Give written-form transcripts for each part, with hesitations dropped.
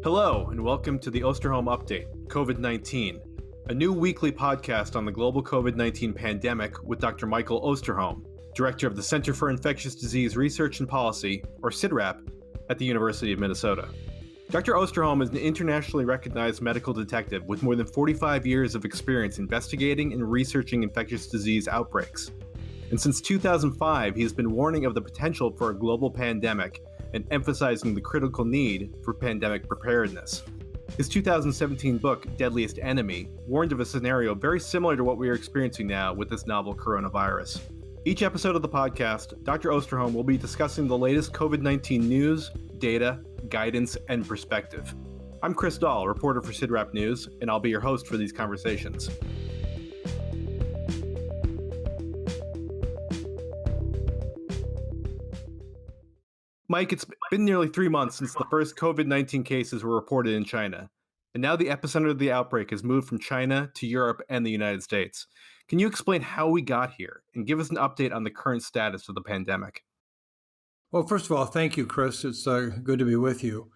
Hello, and welcome to the Osterholm Update, COVID-19, a new weekly podcast on the global COVID-19 pandemic with Dr. Michael Osterholm, Director of the Center for Infectious Disease Research and Policy, or CIDRAP, at the University of Minnesota. Dr. Osterholm is an internationally recognized medical detective with more than 45 years of experience investigating and researching infectious disease outbreaks. And since 2005, he has been warning of the potential for a global pandemic and emphasizing the critical need for pandemic preparedness. His 2017 book, Deadliest Enemy, warned of a scenario very similar to what we are experiencing now with this novel coronavirus. Each episode of the podcast, Dr. Osterholm will be discussing the latest COVID-19 news, data, guidance, and perspective. I'm Chris Dall, reporter for CIDRAP News, and I'll be your host for these conversations. Mike, it's been nearly 3 months since the first COVID-19 cases were reported in China, and now the epicenter of the outbreak has moved from China to Europe and the United States. Can you explain how we got here and give us an update on the current status of the pandemic? Well, first of all, thank you, Chris. It's good to be with you.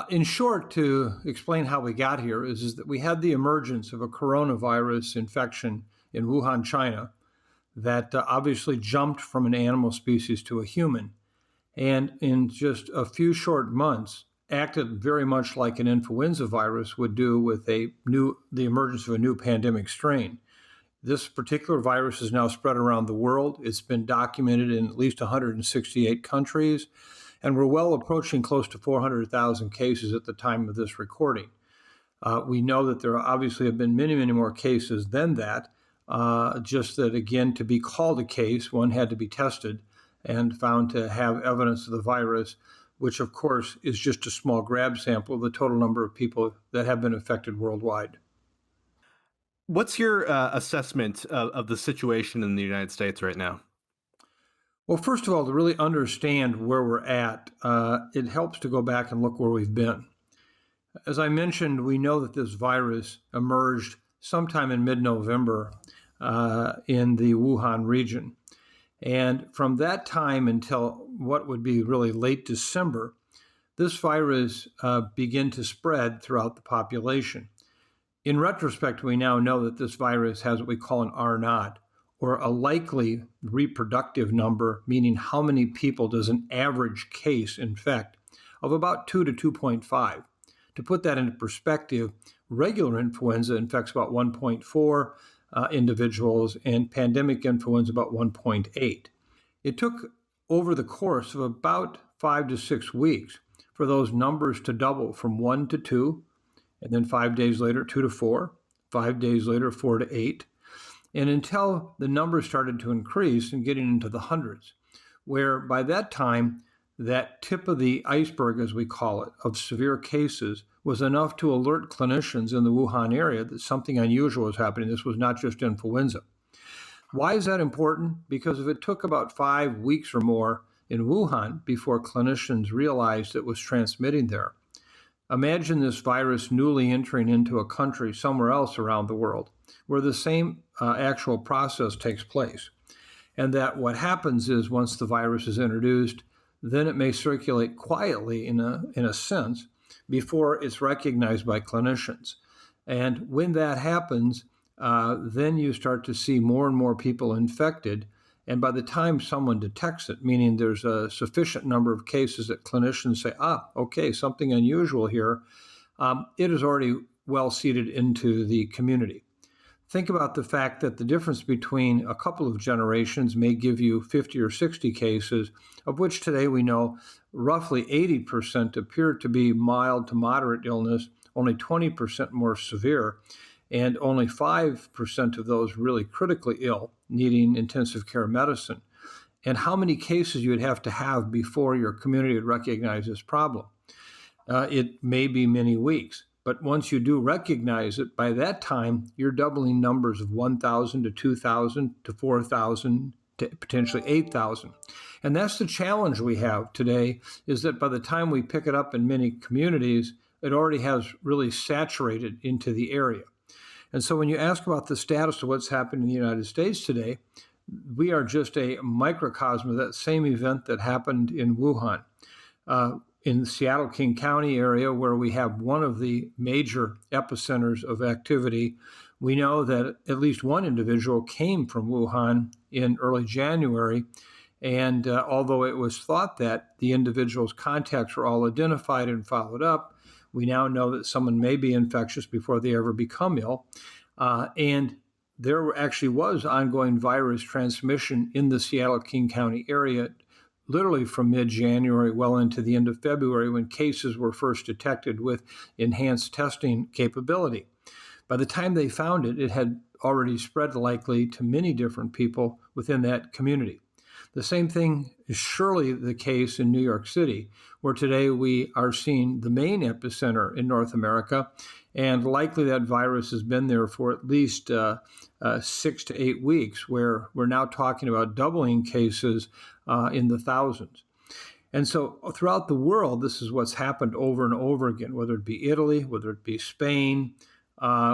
In short, to explain how we got here is that we had the emergence of a coronavirus infection in Wuhan, China, that obviously jumped from an animal species to a human. And in just a few short months, acted very much like an influenza virus would do with the emergence of a new pandemic strain. This particular virus is now spread around the world. It's been documented in at least 168 countries, and we're well approaching close to 400,000 cases at the time of this recording. We know that there obviously have been many, many more cases than that, just that, again, to be called a case, one had to be tested and found to have evidence of the virus, which of course is just a small grab sample of the total number of people that have been affected worldwide. What's your assessment of the situation in the United States right now? Well, first of all, to really understand where we're at, it helps to go back and look where we've been. As I mentioned, we know that this virus emerged sometime in mid-November in the Wuhan region. And from that time until what would be really late December, this virus began to spread throughout the population. In retrospect, we now know that this virus has what we call an R0, or a likely reproductive number, meaning how many people does an average case infect, of about 2 to 2.5. To put that into perspective, regular influenza infects about 1.4 individuals, and pandemic influenza about 1.8. It took over the course of about 5 to 6 weeks for those numbers to double from 1 to 2, and then 5 days later 2 to 4, 5 days later 4 to 8, and until the numbers started to increase and getting into the hundreds, where by that time that tip of the iceberg, as we call it, of severe cases was enough to alert clinicians in the Wuhan area that something unusual was happening. This was not just influenza. Why is that important? Because if it took about 5 weeks or more in Wuhan before clinicians realized it was transmitting there, imagine this virus newly entering into a country somewhere else around the world where the same actual process takes place. And that what happens is once the virus is introduced, then it may circulate quietly in a sense before it's recognized by clinicians. And when that happens, then you start to see more and more people infected. And by the time someone detects it, meaning there's a sufficient number of cases that clinicians say, okay, something unusual here, it is already well seeded into the community. Think about the fact that the difference between a couple of generations may give you 50 or 60 cases, of which today we know roughly 80% appear to be mild to moderate illness, only 20% more severe, and only 5% of those really critically ill, needing intensive care medicine. And how many cases you would have to have before your community would recognize this problem? It may be many weeks. But once you do recognize it, by that time, you're doubling numbers of 1,000 to 2,000 to 4,000 to potentially 8,000. And that's the challenge we have today, is that by the time we pick it up in many communities, it already has really saturated into the area. And so when you ask about the status of what's happening in the United States today, we are just a microcosm of that same event that happened in Wuhan. in the Seattle, King County area, where we have one of the major epicenters of activity, we know that at least one individual came from Wuhan in early January. And although it was thought that the individual's contacts were all identified and followed up, we now know that someone may be infectious before they ever become ill. And there actually was ongoing virus transmission in the Seattle, King County area, literally from mid-January well into the end of February, when cases were first detected with enhanced testing capability. By the time they found it, it had already spread likely to many different people within that community. The same thing is surely the case in New York City, where today we are seeing the main epicenter in North America, and likely that virus has been there for at least 6 to 8 weeks, where we're now talking about doubling cases in the thousands. And so throughout the world, this is what's happened over and over again, whether it be Italy, whether it be Spain.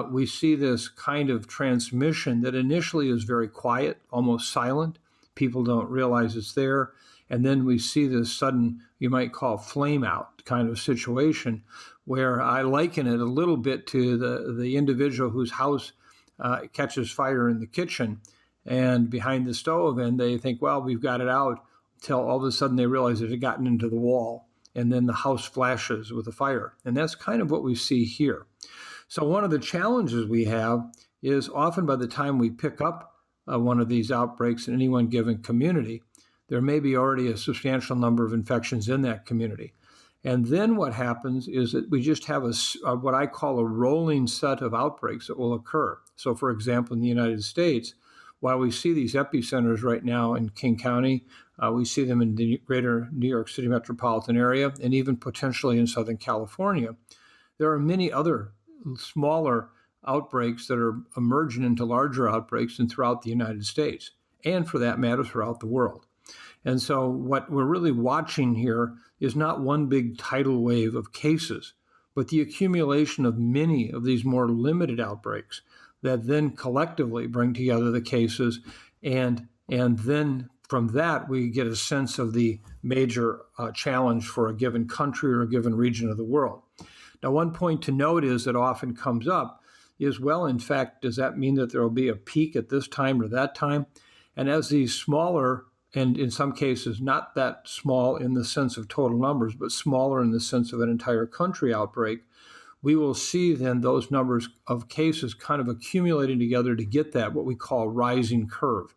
We see this kind of transmission that initially is very quiet, almost silent. People don't realize it's there. And then we see this sudden, you might call flame out kind of situation, where I liken it a little bit to the individual whose house catches fire in the kitchen and behind the stove, and they think, well, we've got it out, until all of a sudden they realize it had gotten into the wall, and then the house flashes with a fire. And that's kind of what we see here. So one of the challenges we have is often by the time we pick up one of these outbreaks in any one given community, there may be already a substantial number of infections in that community. And then what happens is that we just have what I call a rolling set of outbreaks that will occur. So for example, in the United States, while we see these epicenters right now in King County, we see them in the greater New York City metropolitan area, and even potentially in Southern California, there are many other smaller outbreaks that are emerging into larger outbreaks and throughout the United States, and for that matter, throughout the world. And so what we're really watching here is not one big tidal wave of cases, but the accumulation of many of these more limited outbreaks that then collectively bring together the cases. And then from that, we get a sense of the major challenge for a given country or a given region of the world. Now, one point to note is that often comes up is, well, in fact, does that mean that there will be a peak at this time or that time? And as these smaller, and in some cases not that small in the sense of total numbers, but smaller in the sense of an entire country outbreak, we will see then those numbers of cases kind of accumulating together to get that, what we call rising curve.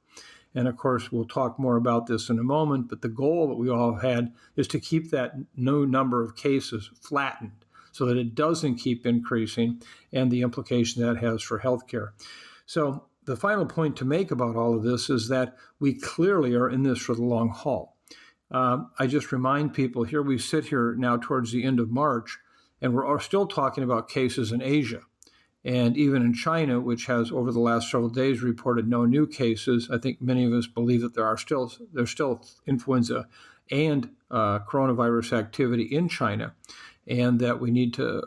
And of course, we'll talk more about this in a moment, but the goal that we all had is to keep that new number of cases flattened so that it doesn't keep increasing, and the implication that has for healthcare. So the final point to make about all of this is that we clearly are in this for the long haul. I just remind people here, we sit here now towards the end of March, and we're still talking about cases in Asia. And even in China, which has over the last several days reported no new cases, I think many of us believe that there's still influenza and coronavirus activity in China, and that we need to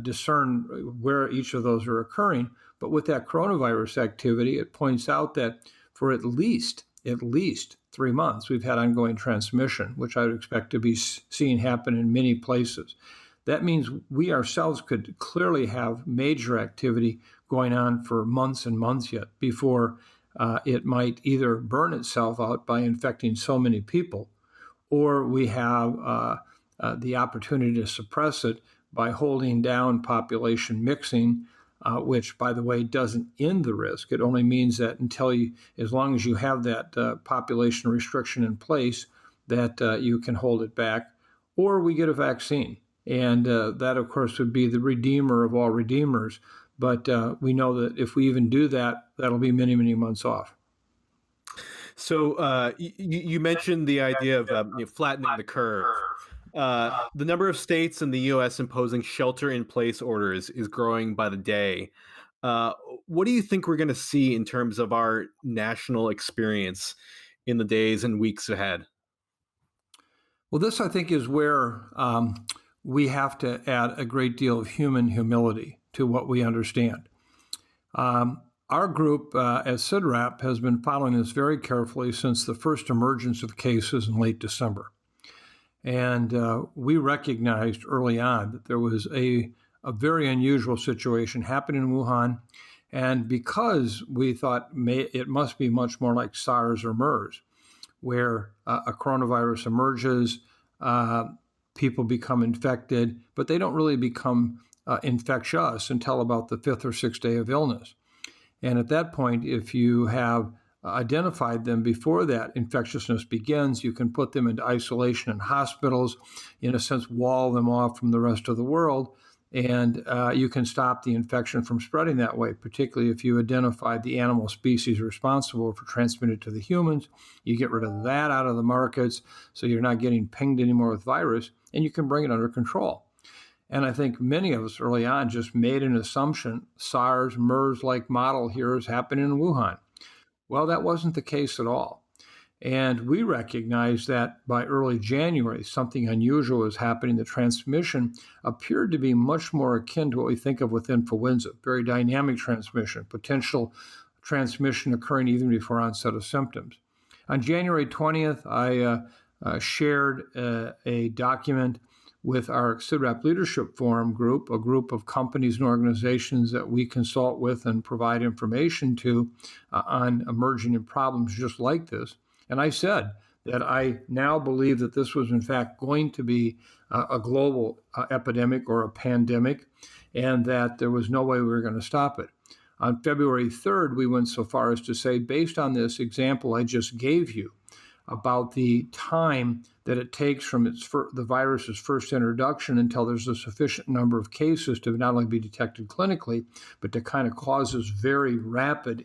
discern where each of those are occurring. But with that coronavirus activity, it points out that for at least 3 months, we've had ongoing transmission, which I would expect to be seen happen in many places. That means we ourselves could clearly have major activity going on for months and months yet before it might either burn itself out by infecting so many people, or we have the opportunity to suppress it by holding down population mixing, which, by the way, doesn't end the risk. It only means that as long as you have that population restriction in place, that you can hold it back, or we get a vaccine. And that, of course, would be the redeemer of all redeemers. But we know that if we even do that, that'll be many, many months off. So you mentioned the idea of flattening the curve. The number of states in the U.S. imposing shelter-in-place orders is growing by the day. What do you think we're going to see in terms of our national experience in the days and weeks ahead? Well, this, I think, is where we have to add a great deal of human humility to what we understand. Our group at CIDRAP has been following this very carefully since the first emergence of cases in late December. And we recognized early on that there was a very unusual situation happening in Wuhan. And because we thought it must be much more like SARS or MERS, where a coronavirus emerges, people become infected, but they don't really become infectious until about the 5th or 6th day of illness. And at that point, if you have identified them before that infectiousness begins, you can put them into isolation in hospitals, in a sense, wall them off from the rest of the world, and you can stop the infection from spreading that way, particularly if you identify the animal species responsible for transmitting it to the humans. You get rid of that out of the markets, so you're not getting pinged anymore with virus, and you can bring it under control. And I think many of us early on just made an assumption, SARS, MERS-like model here is happening in Wuhan. Well, that wasn't the case at all. And we recognized that by early January, something unusual was happening. The transmission appeared to be much more akin to what we think of with influenza, very dynamic transmission, potential transmission occurring even before onset of symptoms. On January 20th, I shared a document with our CIDRAP Leadership Forum group, a group of companies and organizations that we consult with and provide information to on emerging problems just like this. And I said that I now believe that this was in fact going to be a global epidemic or a pandemic, and that there was no way we were going to stop it. On February 3rd, we went so far as to say, based on this example I just gave you, about the time that it takes from the virus's first introduction until there's a sufficient number of cases to not only be detected clinically, but to kind of cause this very rapid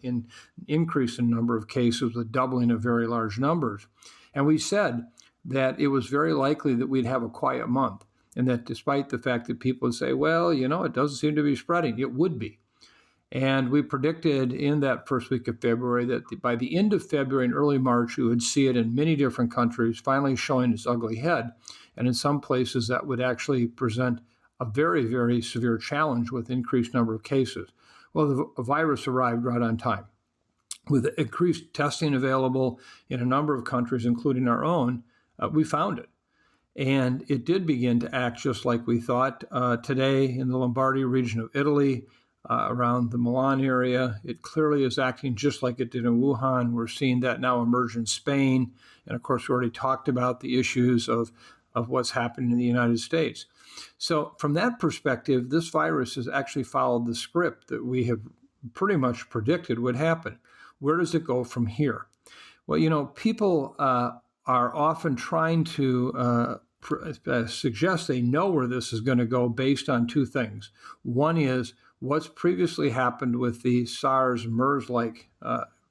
increase in number of cases with doubling of very large numbers. And we said that it was very likely that we'd have a quiet month, and that despite the fact that people would say, well, it doesn't seem to be spreading, it would be. And we predicted in that first week of February that by the end of February and early March, we would see it in many different countries, finally showing its ugly head. And in some places, that would actually present a very, very severe challenge with increased number of cases. Well, the virus arrived right on time. With increased testing available in a number of countries, including our own, we found it. And it did begin to act just like we thought. Today, in the Lombardy region of Italy, around the Milan area, it clearly is acting just like it did in Wuhan. We're seeing that now emerge in Spain. And of course, we already talked about the issues of what's happening in the United States. So from that perspective, this virus has actually followed the script that we have pretty much predicted would happen. Where does it go from here? Well, people are often trying to suggest they know where this is going to go based on two things. One is what's previously happened with the SARS, MERS-like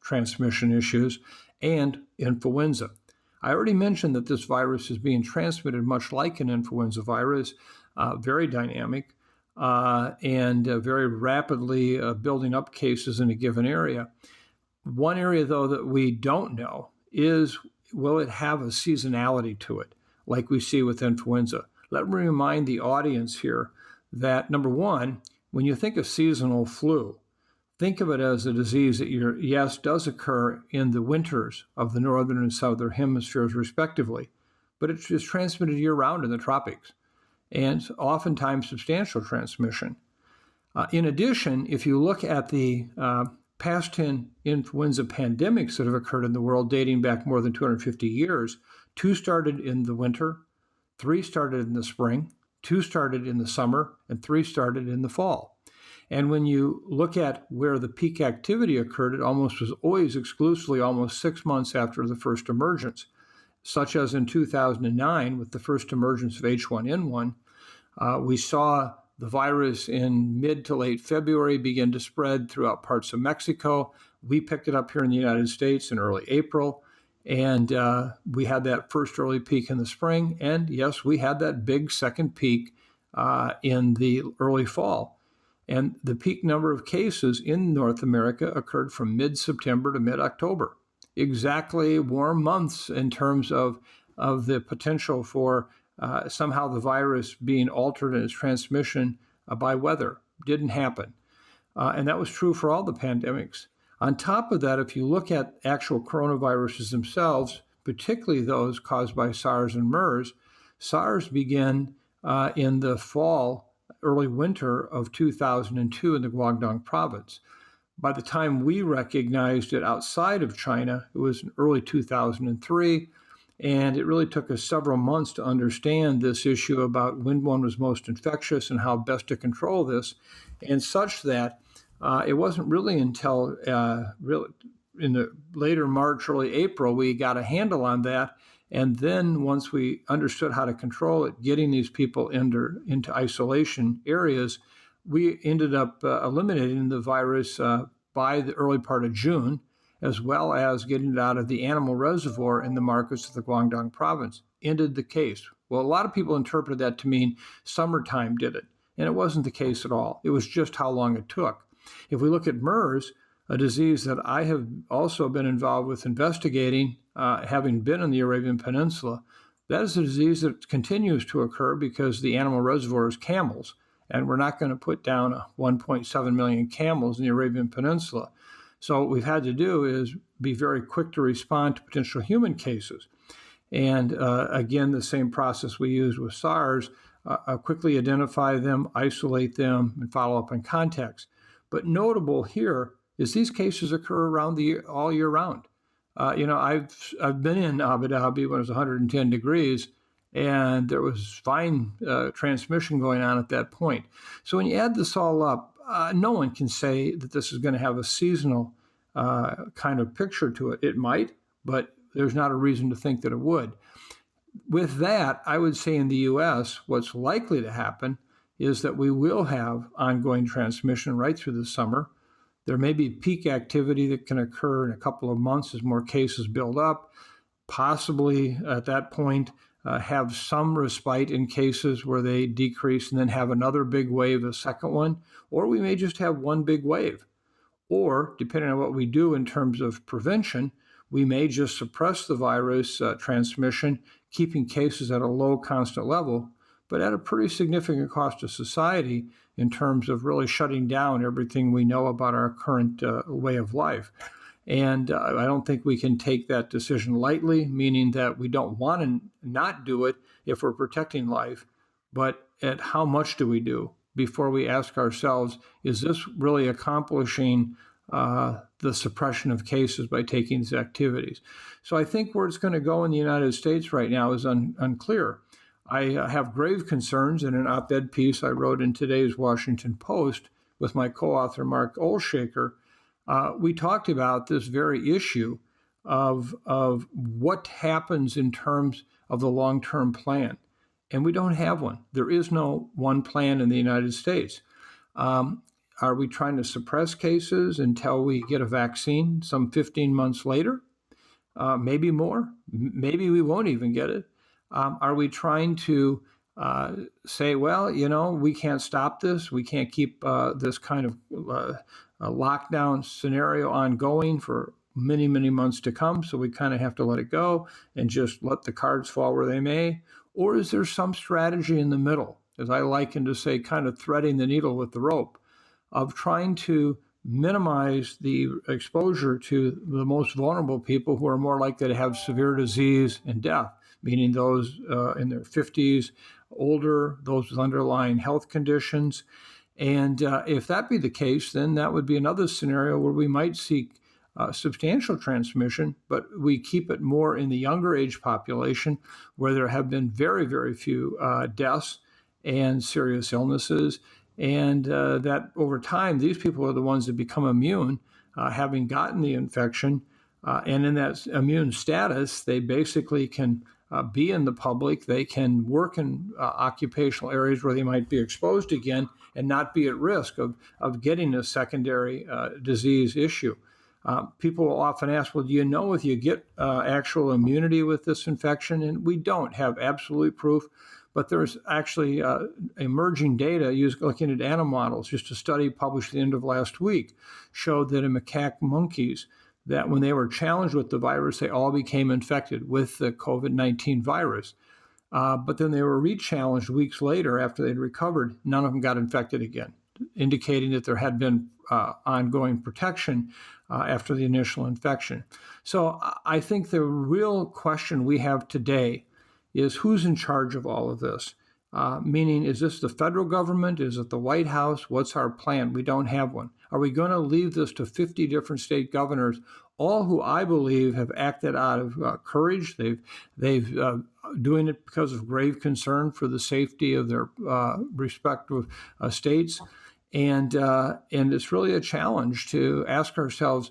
transmission issues and influenza. I already mentioned that this virus is being transmitted much like an influenza virus, very dynamic and very rapidly building up cases in a given area. One area, though, that we don't know is, will it have a seasonality to it, like we see with influenza? Let me remind the audience here that, number one, when you think of seasonal flu, think of it as a disease that does occur in the winters of the northern and southern hemispheres respectively, but it is transmitted year-round in the tropics, and oftentimes substantial transmission. In addition, if you look at the past 10 influenza pandemics that have occurred in the world dating back more than 250 years, 2 started in the winter, 3 started in the spring, 2 started in the summer, and 3 started in the fall. And when you look at where the peak activity occurred, it almost was always exclusively almost 6 months after the first emergence, such as in 2009 with the first emergence of H1N1. We saw the virus in mid to late February begin to spread throughout parts of Mexico. We picked it up here in the United States in early April. And we had that first early peak in the spring. And yes, we had that big second peak in the early fall. And the peak number of cases in North America occurred from mid-September to mid-October. Exactly warm months in terms of the potential for somehow the virus being altered in its transmission by weather. Didn't happen. And that was true for all the pandemics. On top of that, if you look at actual coronaviruses themselves, particularly those caused by SARS and MERS, SARS began in the fall, early winter of 2002 in the Guangdong province. By the time we recognized it outside of China, it was in early 2003, and it really took us several months to understand this issue about when one was most infectious and how best to control this, and such that it wasn't really until really in the later March, early April, we got a handle on that. And then once we understood how to control it, getting these people into isolation areas, we ended up eliminating the virus by the early part of June, as well as getting it out of the animal reservoir in the markets of the Guangdong province. Ended the case. Well, a lot of people interpreted that to mean summertime did it, and it wasn't the case at all. It was just how long it took. If we look at MERS, a disease that I have also been involved with investigating, having been in the Arabian Peninsula, that is a disease that continues to occur because the animal reservoir is camels, and we're not going to put down 1.7 million camels in the Arabian Peninsula. So what we've had to do is be very quick to respond to potential human cases. And again, the same process we used with SARS, quickly identify them, isolate them, and follow up on contacts. But notable here is these cases occur around all year round. I've been in Abu Dhabi when it was 110 degrees, and there was fine transmission going on at that point. So when you add this all up, no one can say that this is going to have a seasonal kind of picture to it. It might, but there's not a reason to think that it would. With that, I would say in the U.S., what's likely to happen is that we will have ongoing transmission right through the summer. There may be peak activity that can occur in a couple of months as more cases build up, possibly at that point have some respite in cases where they decrease and then have another big wave, a second one, or we may just have one big wave. Or, depending on what we do in terms of prevention, we may just suppress the virus transmission, keeping cases at a low constant level, but at a pretty significant cost to society in terms of really shutting down everything we know about our current way of life. And I don't think we can take that decision lightly, meaning that we don't want to not do it if we're protecting life, but at how much do we do before we ask ourselves, is this really accomplishing the suppression of cases by taking these activities? So I think where it's going to go in the United States right now is unclear. I have grave concerns in an op-ed piece I wrote in today's Washington Post with my co-author, Mark Olshaker. We talked about this very issue of what happens in terms of the long-term plan. And we don't have one. There is no one plan in the United States. Are we trying to suppress cases until we get a vaccine some 15 months later? Maybe more. Maybe we won't even get it. Are we trying to say, well, we can't stop this. We can't keep this kind of lockdown scenario ongoing for many, many months to come. So we kind of have to let it go and just let the cards fall where they may. Or is there some strategy in the middle, as I liken to say, kind of threading the needle with the rope, of trying to minimize the exposure to the most vulnerable people who are more likely to have severe disease and death, meaning those in their 50s, older, those with underlying health conditions. And if that be the case, then that would be another scenario where we might seek substantial transmission, but we keep it more in the younger age population where there have been very, very few deaths and serious illnesses. And that over time, these people are the ones that become immune, having gotten the infection. And in that immune status, they basically can be in the public. They can work in occupational areas where they might be exposed again and not be at risk of getting a secondary disease issue. People will often ask, well, do you know if you get actual immunity with this infection? And we don't have absolute proof, but there's actually emerging data looking at animal models. Just a study published at the end of last week showed that in macaque monkeys, that when they were challenged with the virus, they all became infected with the COVID-19 virus. But then they were re-challenged weeks later after they'd recovered. None of them got infected again, indicating that there had been ongoing protection after the initial infection. So I think the real question we have today is who's in charge of all of this? Meaning, is this the federal government? Is it the White House? What's our plan? We don't have one. Are we going to leave this to 50 different state governors, all who I believe have acted out of courage? They've doing it because of grave concern for the safety of their respective states, and it's really a challenge to ask ourselves,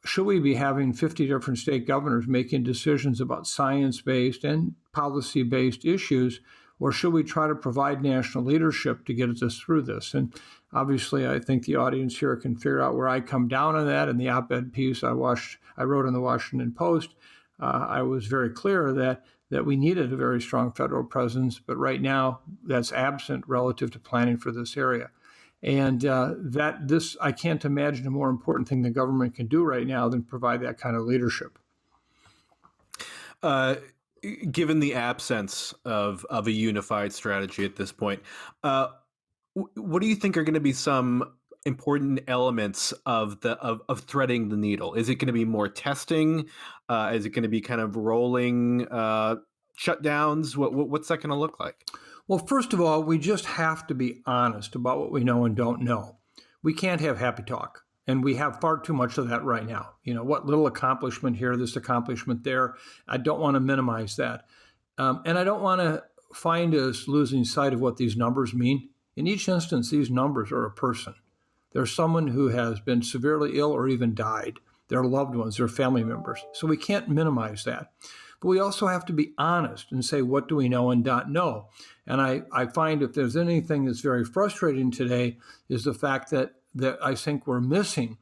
should we be having 50 different state governors making decisions about science-based and policy-based issues, or should we try to provide national leadership to get us through this? And obviously, I think the audience here can figure out where I come down on that. In the op-ed piece I wrote in the Washington Post, I was very clear that we needed a very strong federal presence, but right now that's absent relative to planning for this area. And I can't imagine a more important thing the government can do right now than provide that kind of leadership. Given the absence of a unified strategy at this point, what do you think are going to be some important elements of threading the needle? Is it going to be more testing? Is it going to be kind of rolling shutdowns? What's that going to look like? Well, first of all, we just have to be honest about what we know and don't know. We can't have happy talk, and we have far too much of that right now. What little accomplishment here, this accomplishment there. I don't want to minimize that. And I don't want to find us losing sight of what these numbers mean. In each instance, these numbers are a person. There's someone who has been severely ill or even died. Their loved ones, their family members. So we can't minimize that. But we also have to be honest and say, what do we know and not know? And I find if there's anything that's very frustrating today is the fact that I think we're missing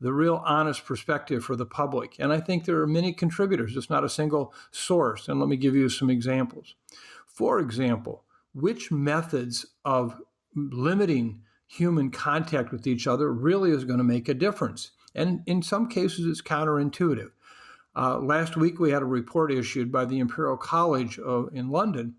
the real honest perspective for the public. And I think there are many contributors. It's not a single source. And let me give you some examples. For example, which methods of limiting human contact with each other really is going to make a difference? And in some cases, it's counterintuitive. Last week, we had a report issued by the Imperial College in London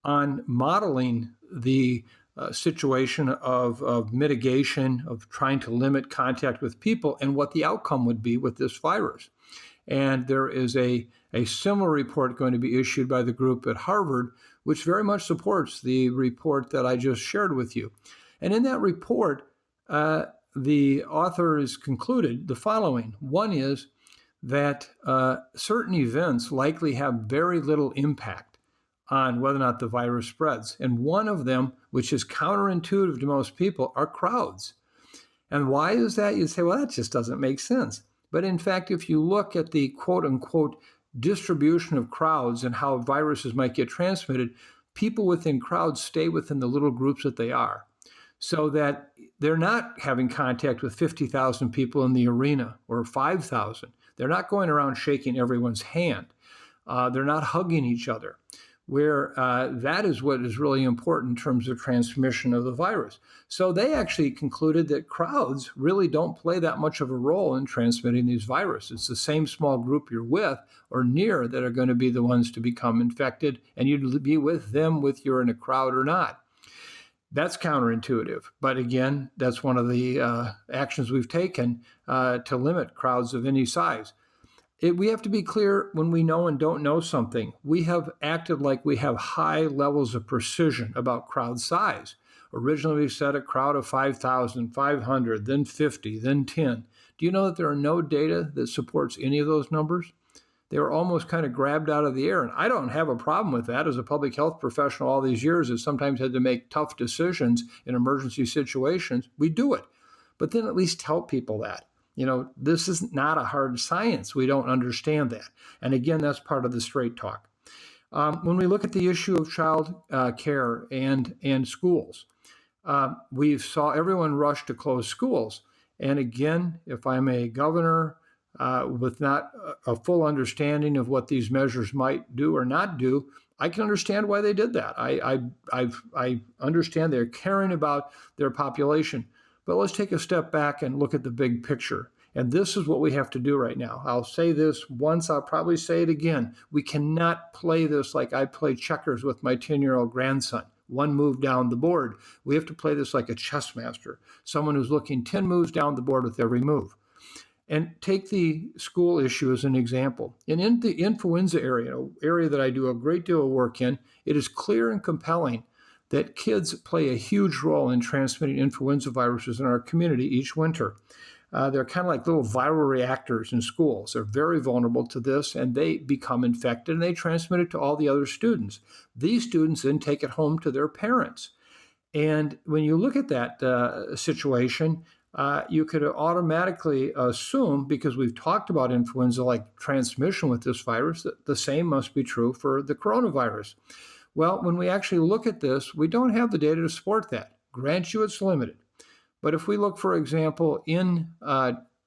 on modeling the situation of mitigation, of trying to limit contact with people, and what the outcome would be with this virus. And there is a similar report going to be issued by the group at Harvard, which very much supports the report that I just shared with you. And in that report, the authors concluded the following. One is that certain events likely have very little impact on whether or not the virus spreads. And one of them, which is counterintuitive to most people, are crowds. And why is that? You say, well, that just doesn't make sense. But in fact, if you look at the quote unquote distribution of crowds and how viruses might get transmitted, people within crowds stay within the little groups that they are. So that they're not having contact with 50,000 people in the arena or 5,000. They're not going around shaking everyone's hand. They're not hugging each other, where that is what is really important in terms of transmission of the virus. So they actually concluded that crowds really don't play that much of a role in transmitting these viruses. It's the same small group you're with or near that are going to be the ones to become infected, and you'd be with them whether you're in a crowd or not. That's counterintuitive. But again, that's one of the actions we've taken to limit crowds of any size. We have to be clear when we know and don't know something. We have acted like we have high levels of precision about crowd size. Originally, we said a crowd of 5,000, 500, then 50, then 10. Do you know that there are no data that supports any of those numbers? They were almost kind of grabbed out of the air. And I don't have a problem with that. As a public health professional all these years, I've sometimes had to make tough decisions in emergency situations. We do it. But then at least tell people that. This is not a hard science. We don't understand that. And again, that's part of the straight talk. When we look at the issue of child care and schools, we saw everyone rush to close schools. And again, if I'm a governor with not a full understanding of what these measures might do or not do, I can understand why they did that. I understand they're caring about their population. But let's take a step back and look at the big picture. And this is what we have to do right now. I'll say this once, I'll probably say it again. We cannot play this like I play checkers with my 10-year-old grandson. One move down the board. We have to play this like a chess master, someone who's looking 10 moves down the board with every move. And take the school issue as an example. And in the influenza area, an area that I do a great deal of work in, it is clear and compelling that kids play a huge role in transmitting influenza viruses in our community each winter. They're kind of like little viral reactors in schools. They're very vulnerable to this, and they become infected and they transmit it to all the other students. These students then take it home to their parents. And when you look at that situation, you could automatically assume, because we've talked about influenza-like transmission with this virus, that the same must be true for the coronavirus. Well, when we actually look at this, we don't have the data to support that. Grant you it's limited. But if we look, for example, in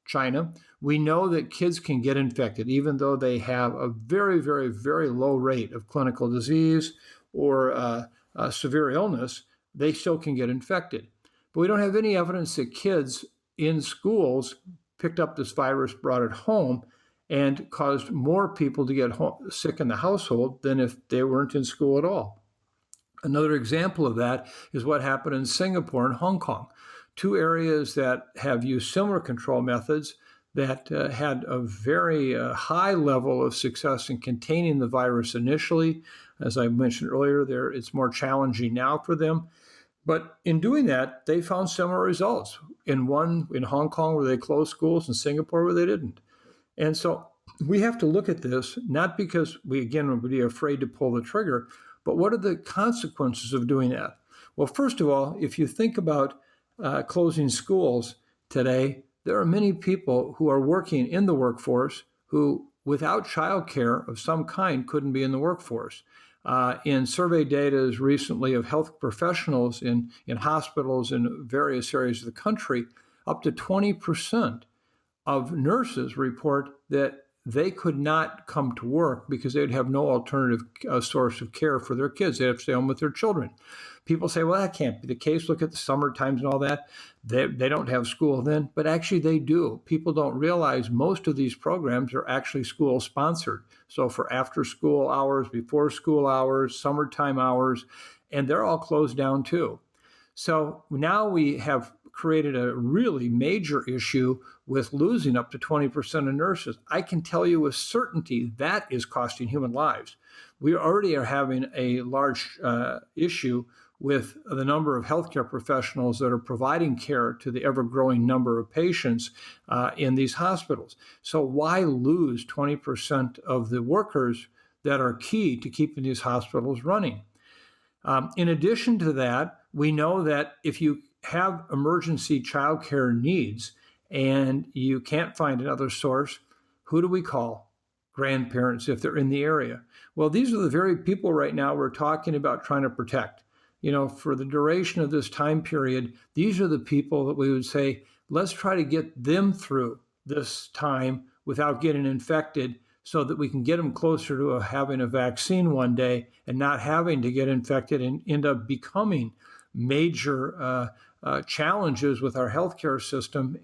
China, we know that kids can get infected, even though they have a very, very, very low rate of clinical disease or severe illness, they still can get infected. But we don't have any evidence that kids in schools picked up this virus, brought it home, and caused more people to get sick in the household than if they weren't in school at all. Another example of that is what happened in Singapore and Hong Kong, two areas that have used similar control methods that had a very high level of success in containing the virus initially. As I mentioned earlier, it's more challenging now for them. But in doing that, they found similar results. In Hong Kong where they closed schools, in Singapore where they didn't. And so we have to look at this, not because we, again, would be afraid to pull the trigger, but what are the consequences of doing that? Well, first of all, if you think about closing schools today, there are many people who are working in the workforce who, without childcare of some kind, couldn't be in the workforce. In survey data recently of health professionals in hospitals in various areas of the country, up to 20% of nurses report that they could not come to work because they'd have no alternative source of care for their kids. They'd have to stay home with their children. People say, well, that can't be the case. Look at the summer times and all that. They don't have school then, but actually they do. People don't realize most of these programs are actually school sponsored. So for after school hours, before school hours, summertime hours, and they're all closed down too. So now we have created a really major issue with losing up to 20% of nurses. I can tell you with certainty that is costing human lives. We already are having a large issue with the number of healthcare professionals that are providing care to the ever-growing number of patients in these hospitals. So why lose 20% of the workers that are key to keeping these hospitals running? In addition to that, we know that if you have emergency childcare needs and you can't find another source, who do we call? Grandparents, if they're in the area. Well, these are the very people right now we're talking about trying to protect. You know, for the duration of this time period, these are the people that we would say, let's try to get them through this time without getting infected so that we can get them closer to having a vaccine one day and not having to get infected and end up becoming major challenges with our healthcare system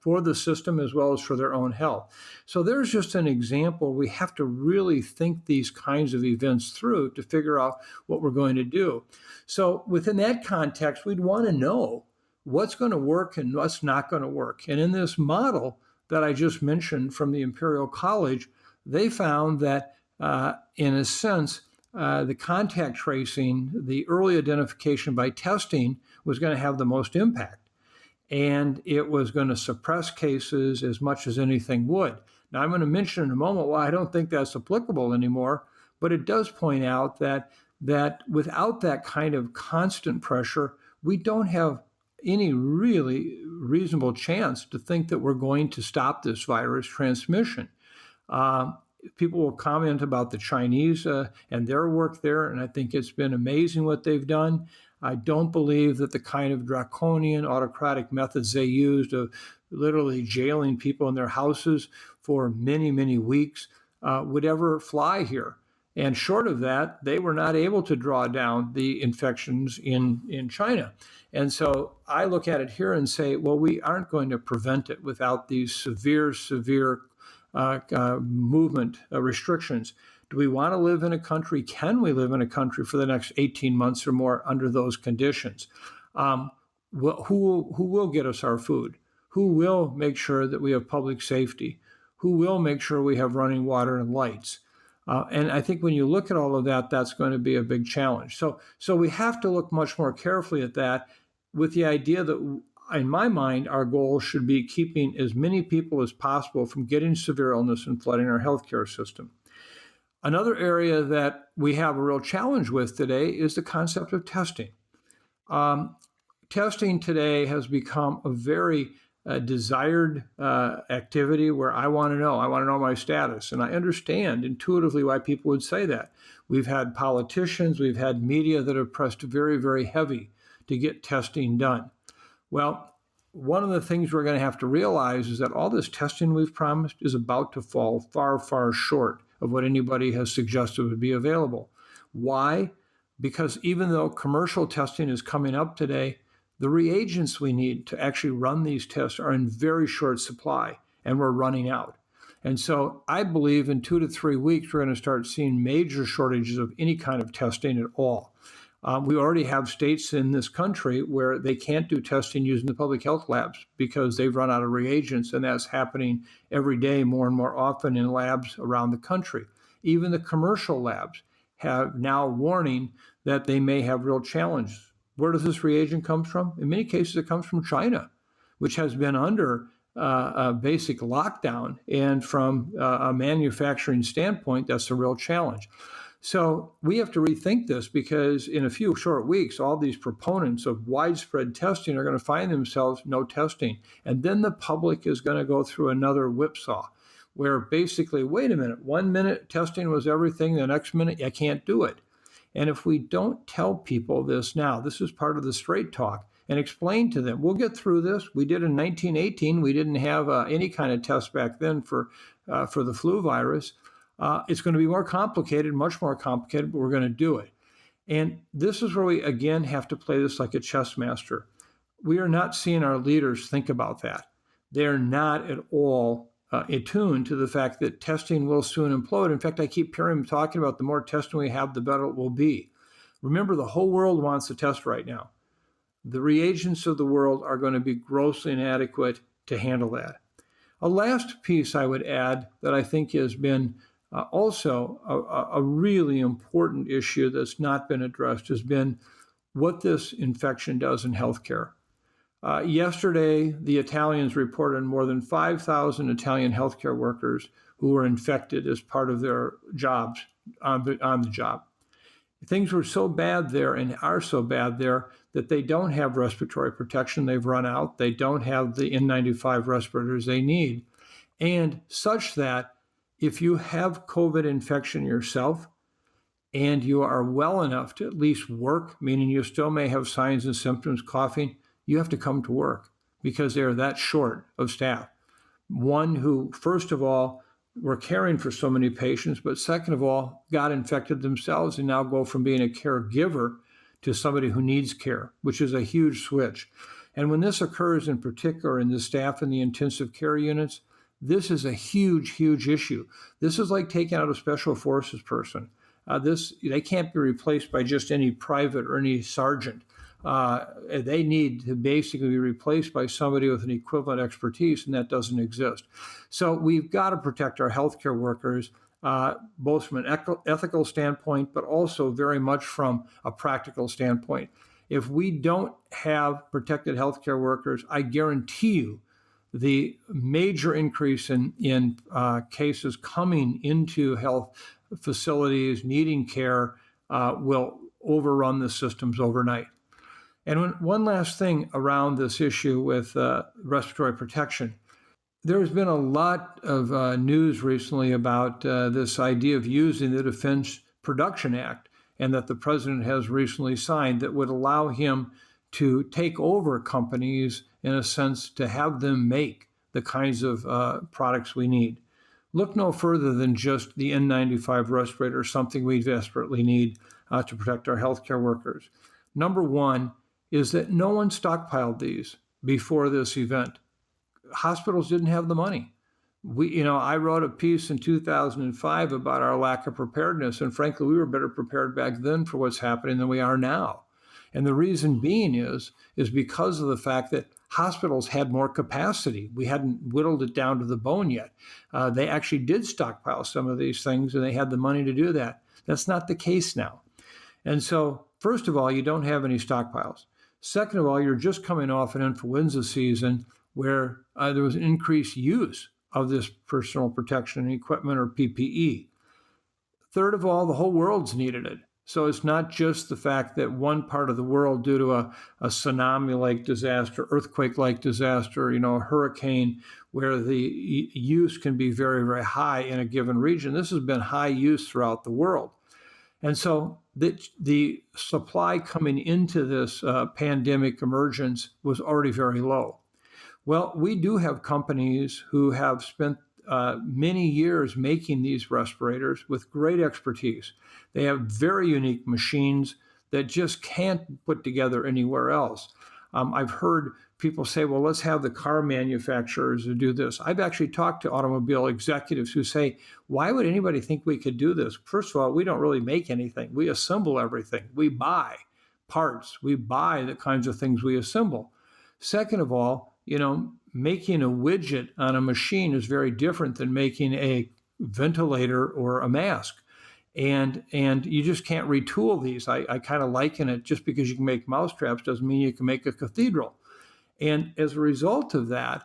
for the system as well as for their own health. So there's just an example. We have to really think these kinds of events through to figure out what we're going to do. So within that context, we'd want to know what's going to work and what's not going to work. And in this model that I just mentioned from the Imperial College, they found that in a sense, the contact tracing, the early identification by testing was going to have the most impact. And it was going to suppress cases as much as anything would. Now, I'm going to mention in a moment why I don't think that's applicable anymore, but it does point out that without that kind of constant pressure, we don't have any really reasonable chance to think that we're going to stop this virus transmission. People will comment about the Chinese and their work there, and I think it's been amazing what they've done. I don't believe that the kind of draconian autocratic methods they used of literally jailing people in their houses for many, many weeks would ever fly here. And short of that, they were not able to draw down the infections in China. And so I look at it here and say, well, we aren't going to prevent it without these severe movement restrictions. Do we want to live in a country? Can we live in a country for the next 18 months or more under those conditions? Who will get us our food? Who will make sure that we have public safety? Who will make sure we have running water and lights? And I think when you look at all of that, that's going to be a big challenge. So we have to look much more carefully at that, with the idea that, in my mind, our goal should be keeping as many people as possible from getting severe illness and flooding our healthcare system. Another area that we have a real challenge with today is the concept of testing. Testing today has become a very desired activity where I want to know my status. And I understand intuitively why people would say that. We've had politicians, we've had media that have pressed very, very heavy to get testing done. Well, one of the things we're going to have to realize is that all this testing we've promised is about to fall far, far short of what anybody has suggested would be available. Why? Because even though commercial testing is coming up today, the reagents we need to actually run these tests are in very short supply, and we're running out. And so I believe in 2 to 3 weeks, we're going to start seeing major shortages of any kind of testing at all. We already have states in this country where they can't do testing using the public health labs because they've run out of reagents, and that's happening every day more and more often in labs around the country. Even the commercial labs have now warning that they may have real challenges. Where does this reagent come from? In many cases, it comes from China, which has been under a basic lockdown. And from a manufacturing standpoint, that's a real challenge. So we have to rethink this, because in a few short weeks, all these proponents of widespread testing are going to find themselves no testing. And then the public is going to go through another whipsaw where basically, wait a minute, 1 minute testing was everything, the next minute I can't do it. And if we don't tell people this now, this is part of the straight talk, and explain to them, we'll get through this. We did in 1918. We didn't have any kind of test back then for the flu virus. It's going to be more complicated, much more complicated, but we're going to do it. And this is where we, again, have to play this like a chess master. We are not seeing our leaders think about that. They're not at all attuned to the fact that testing will soon implode. In fact, I keep hearing them talking about the more testing we have, the better it will be. Remember, the whole world wants to test right now. The reagents of the world are going to be grossly inadequate to handle that. A last piece I would add that I think has been also a really important issue that's not been addressed has been what this infection does in healthcare. Yesterday, the Italians reported more than 5,000 Italian healthcare workers who were infected as part of their jobs on the job. Things were so bad there and are so bad there that they don't have respiratory protection. They've run out. They don't have the N95 respirators they need. And such that if you have COVID infection yourself and you are well enough to at least work, meaning you still may have signs and symptoms, coughing, you have to come to work because they're that short of staff. One who, first of all, were caring for so many patients, but second of all, got infected themselves and now go from being a caregiver to somebody who needs care, which is a huge switch. And when this occurs in particular in the staff in the intensive care units, this is a huge, huge issue. This is like taking out a special forces person. They can't be replaced by just any private or any sergeant. They need to basically be replaced by somebody with an equivalent expertise, and that doesn't exist. So we've got to protect our healthcare workers, both from an ethical standpoint, but also very much from a practical standpoint. If we don't have protected healthcare workers, I guarantee you the major increase in cases coming into health facilities needing care will overrun the systems overnight. And one last thing around this issue with respiratory protection. There's been a lot of news recently about this idea of using the Defense Production Act, and that the president has recently signed, that would allow him to take over companies, in a sense, to have them make the kinds of products we need. Look no further than just the N95 respirator, something we desperately need to protect our healthcare workers. Number one is that no one stockpiled these before this event. Hospitals didn't have the money. I wrote a piece in 2005 about our lack of preparedness, and frankly, we were better prepared back then for what's happening than we are now. And the reason being is because of the fact that hospitals had more capacity. We hadn't whittled it down to the bone yet. They actually did stockpile some of these things, and they had the money to do that. That's not the case now. And so, first of all, you don't have any stockpiles. Second of all, you're just coming off an influenza season where there was an increased use of this personal protection equipment, or PPE. Third of all, the whole world's needed it. So it's not just the fact that one part of the world, due to a tsunami-like disaster, earthquake-like disaster, a hurricane, where the use can be very, very high in a given region. This has been high use throughout the world. And so the supply coming into this pandemic emergence was already very low. Well, we do have companies who have spent many years making these respirators with great expertise. They have very unique machines that just can't put together anywhere else. I've heard people say, well, let's have the car manufacturers do this. I've actually talked to automobile executives who say, why would anybody think we could do this? First of all, we don't really make anything. We assemble everything. We buy parts. We buy the kinds of things we assemble. Second of all, making a widget on a machine is very different than making a ventilator or a mask. And you just can't retool these. I kind of liken it, just because you can make mousetraps doesn't mean you can make a cathedral. And as a result of that,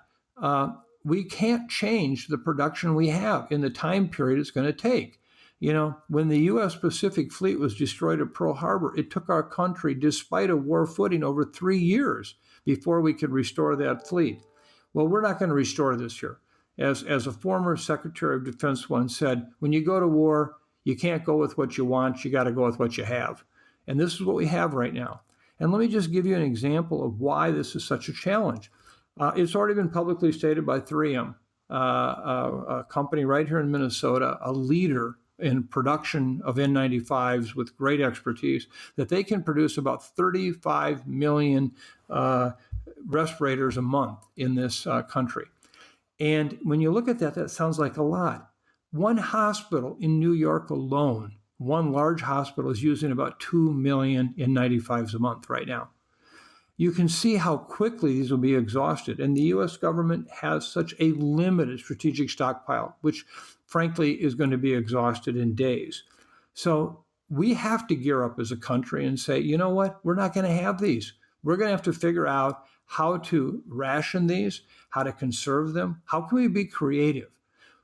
we can't change the production we have in the time period it's going to take. When the U.S. Pacific Fleet was destroyed at Pearl Harbor, it took our country, despite a war footing, over 3 years before we could restore that fleet. Well, we're not going to restore this here. As a former Secretary of Defense once said, when you go to war, you can't go with what you want, you got to go with what you have. And this is what we have right now. And let me just give you an example of why this is such a challenge. It's already been publicly stated by 3M, a company right here in Minnesota, a leader in production of N95s with great expertise, that they can produce about 35 million respirators a month in this country. And when you look at that, that sounds like a lot. One hospital in New York alone, one large hospital, is using about 2 million N95s a month right now. You can see how quickly these will be exhausted. And the U.S. government has such a limited strategic stockpile, which frankly is going to be exhausted in days. So we have to gear up as a country and say, you know what, we're not going to have these. We're going to have to figure out how to ration these, how to conserve them. How can we be creative?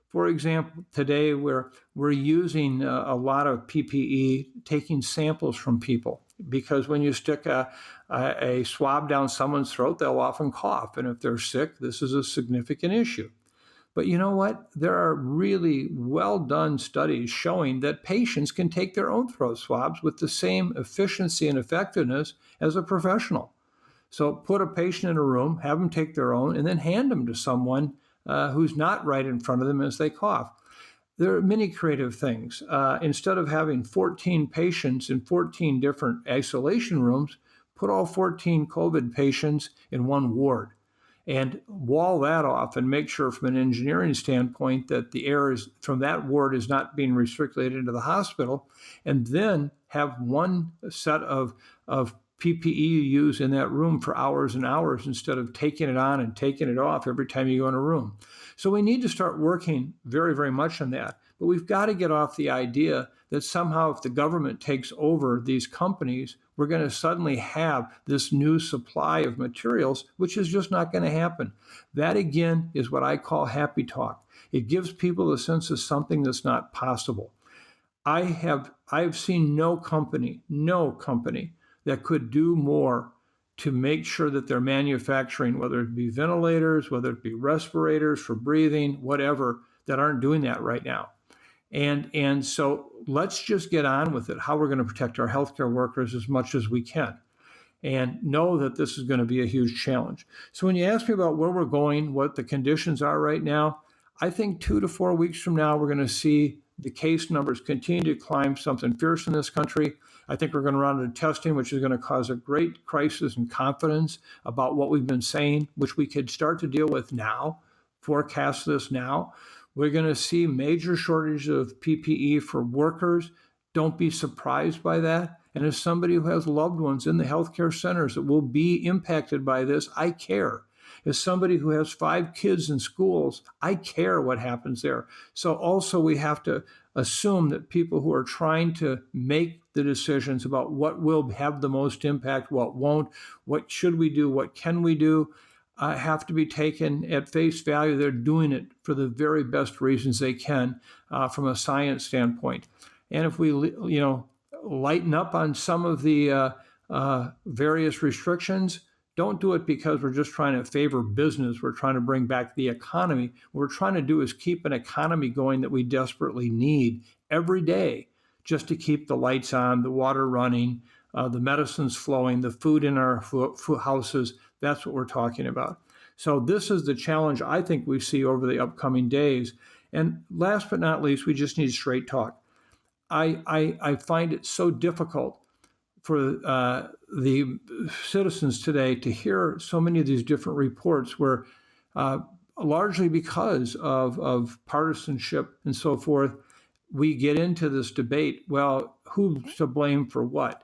For example, today we're using a lot of PPE, taking samples from people, because when you stick a swab down someone's throat, they'll often cough. And if they're sick, this is a significant issue. But you know what? There are really well done studies showing that patients can take their own throat swabs with the same efficiency and effectiveness as a professional. So put a patient in a room, have them take their own, and then hand them to someone who's not right in front of them as they cough. There are many creative things. Instead of having 14 patients in 14 different isolation rooms, put all 14 COVID patients in one ward and wall that off and make sure from an engineering standpoint that the air from that ward is not being recirculated into the hospital, and then have one set of PPE you use in that room for hours and hours instead of taking it on and taking it off every time you go in a room. So we need to start working very, very much on that. But we've got to get off the idea that somehow if the government takes over these companies, we're going to suddenly have this new supply of materials, which is just not going to happen. That, again, is what I call happy talk. It gives people a sense of something that's not possible. I've seen no company that could do more to make sure that they're manufacturing, whether it be ventilators, whether it be respirators for breathing, whatever, that aren't doing that right now. And so let's just get on with it, how we're going to protect our healthcare workers as much as we can, and know that this is going to be a huge challenge. So when you ask me about where we're going, what the conditions are right now, I think 2 to 4 weeks from now, we're going to see the case numbers continue to climb something fierce in this country. I think we're going to run into testing, which is going to cause a great crisis in confidence about what we've been saying, which we could start to deal with now, forecast this now. We're going to see major shortages of PPE for workers. Don't be surprised by that. And as somebody who has loved ones in the healthcare centers that will be impacted by this, I care. As somebody who has 5 kids in schools, I care what happens there. So also we have to assume that people who are trying to make the decisions about what will have the most impact, what won't, what should we do, what can we do, have to be taken at face value. They're doing it for the very best reasons they can from a science standpoint. And if we, lighten up on some of the various restrictions, don't do it because we're just trying to favor business. We're trying to bring back the economy. What we're trying to do is keep an economy going that we desperately need every day just to keep the lights on, the water running, the medicines flowing, the food in our houses. That's what we're talking about. So this is the challenge I think we see over the upcoming days. And last but not least, we just need straight talk. I find it so difficult for the citizens today to hear so many of these different reports where largely because of partisanship and so forth, we get into this debate, well, who's to blame for what?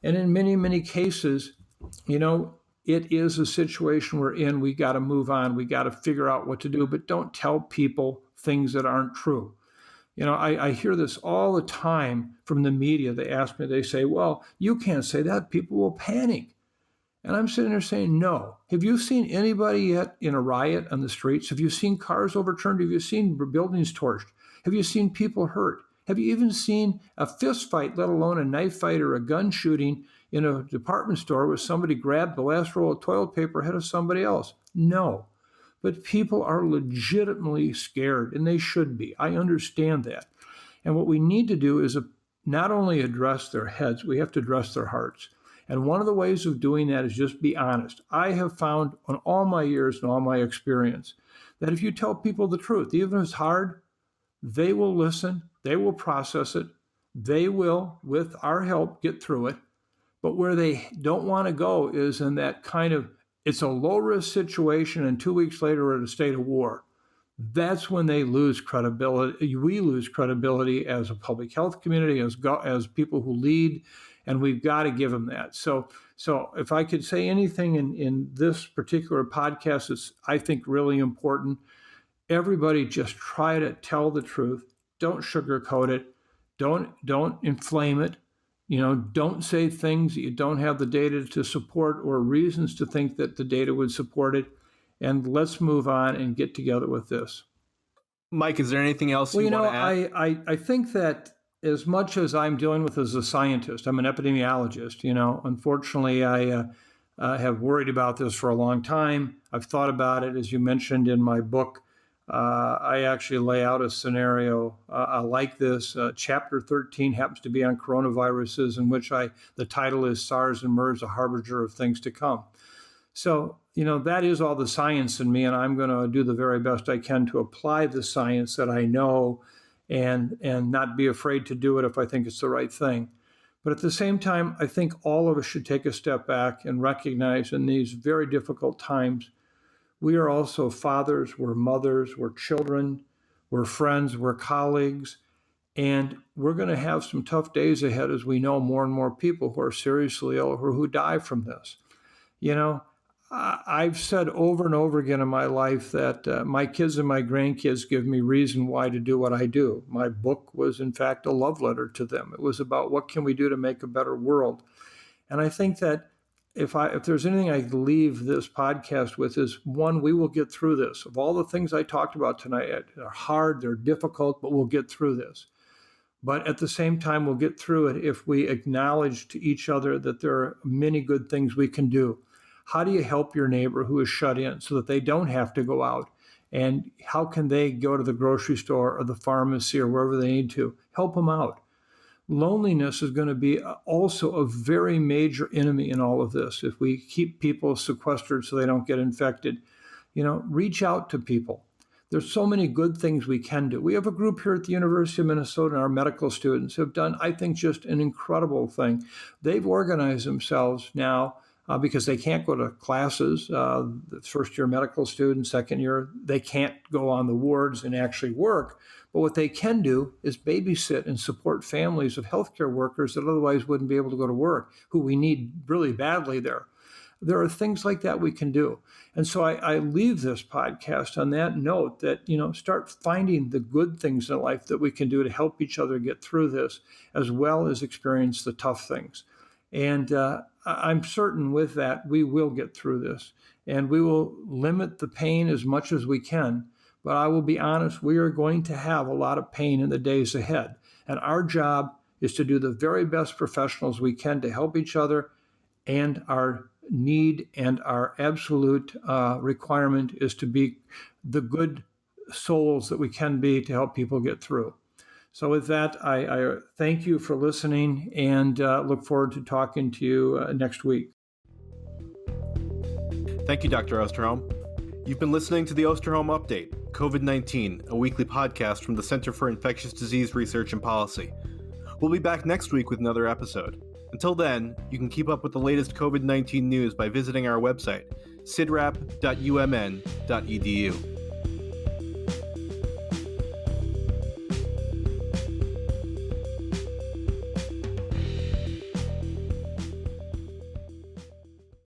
And in many, many cases, it is a situation we're in. We got to move on. We got to figure out what to do, but don't tell people things that aren't true. I hear this all the time from the media. They ask me, they say, well, you can't say that. People will panic. And I'm sitting there saying, no. Have you seen anybody yet in a riot on the streets? Have you seen cars overturned? Have you seen buildings torched? Have you seen people hurt? Have you even seen a fist fight, let alone a knife fight or a gun shooting in a department store where somebody grabbed the last roll of toilet paper ahead of somebody else? No. But people are legitimately scared, and they should be. I understand that. And what we need to do is not only address their heads, we have to address their hearts. And one of the ways of doing that is just be honest. I have found on all my years and all my experience that if you tell people the truth, even if it's hard, they will listen, they will process it, they will, with our help, get through it. But where they don't want to go is in that kind of, it's a low-risk situation, and 2 weeks later we're in a state of war. That's when they lose credibility. We lose credibility as a public health community, as people who lead, and we've got to give them that. So if I could say anything in this particular podcast, it's, I think, really important. Everybody just try to tell the truth. Don't sugarcoat it. Don't inflame it. Don't say things that you don't have the data to support or reasons to think that the data would support it. And let's move on and get together with this. Mike, is there anything else you want to add? I think that as much as I'm dealing with as a scientist, I'm an epidemiologist. Unfortunately, I have worried about this for a long time. I've thought about it, as you mentioned in my book. I actually lay out a scenario like this. Chapter 13 happens to be on coronaviruses, in which the title is Sars and Mers, a harbinger of things to come. So, that is all the science in me, and I'm going to do the very best I can to apply the science that I know and not be afraid to do it if I think it's the right thing. But at the same time, I think all of us should take a step back and recognize in these very difficult times, we are also fathers, we're mothers, we're children, we're friends, we're colleagues, and we're going to have some tough days ahead as we know more and more people who are seriously ill or who die from this. I've said over and over again in my life that my kids and my grandkids give me reason why to do what I do. My book was, in fact, a love letter to them. It was about what can we do to make a better world. And I think that if there's anything I leave this podcast with is, one, we will get through this. Of all the things I talked about tonight, they're hard, they're difficult, but we'll get through this. But at the same time, we'll get through it if we acknowledge to each other that there are many good things we can do. How do you help your neighbor who is shut in so that they don't have to go out? And how can they go to the grocery store or the pharmacy or wherever they need to? Help them out. Loneliness is going to be also a very major enemy in all of this. If we keep people sequestered so they don't get infected, reach out to people. There's so many good things we can do. We have a group here at the University of Minnesota, and our medical students have done, I think, just an incredible thing. They've organized themselves now because they can't go to classes. The first-year medical students, second year, they can't go on the wards and actually work. But what they can do is babysit and support families of healthcare workers that otherwise wouldn't be able to go to work, who we need really badly there. There are things like that we can do. And so I leave this podcast on that note that, start finding the good things in life that we can do to help each other get through this, as well as experience the tough things. And I'm certain with that, we will get through this, and we will limit the pain as much as we can. But I will be honest, we are going to have a lot of pain in the days ahead. And our job is to do the very best professionals we can to help each other, and our need and our absolute requirement is to be the good souls that we can be to help people get through. So with that, I thank you for listening, and look forward to talking to you next week. Thank you, Dr. Osterholm. You've been listening to the Osterholm Update, COVID-19, a weekly podcast from the Center for Infectious Disease Research and Policy. We'll be back next week with another episode. Until then, you can keep up with the latest COVID-19 news by visiting our website, cidrap.umn.edu.